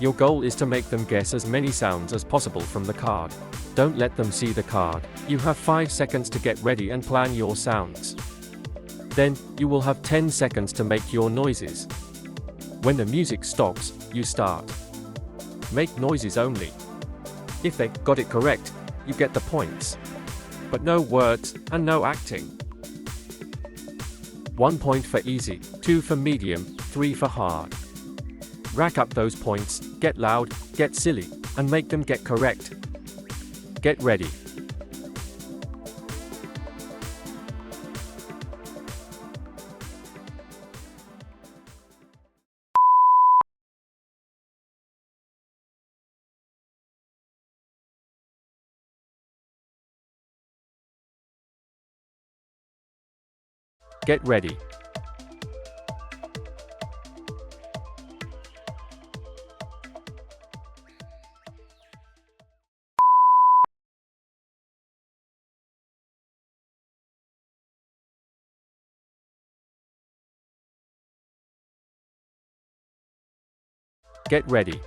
Your goal is to make them guess as many sounds as possible from the card. Don't let them see the card. You have 5 seconds to get ready and plan your sounds. Then, you will have 10 seconds to make your noises. When the music stops, you start. Make noises only. If they got it correct, you get the points. But no words, and no acting. 1 point for easy, 2 for medium, 3 for hard. Rack up those points, get loud, get silly, and make them get correct. Get ready. Get ready. Get ready.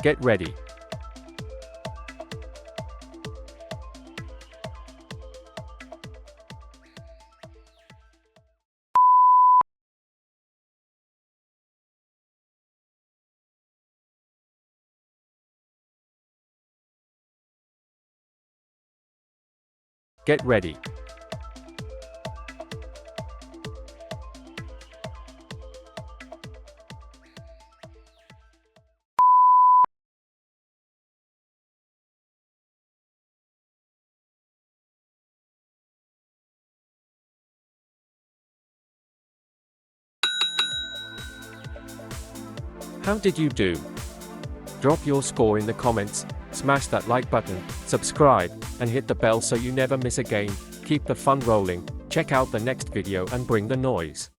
Get ready. Get ready. How did you do? Drop your score in the comments, smash that like button, subscribe, and hit the bell so you never miss a game. Keep the fun rolling, check out the next video and bring the noise.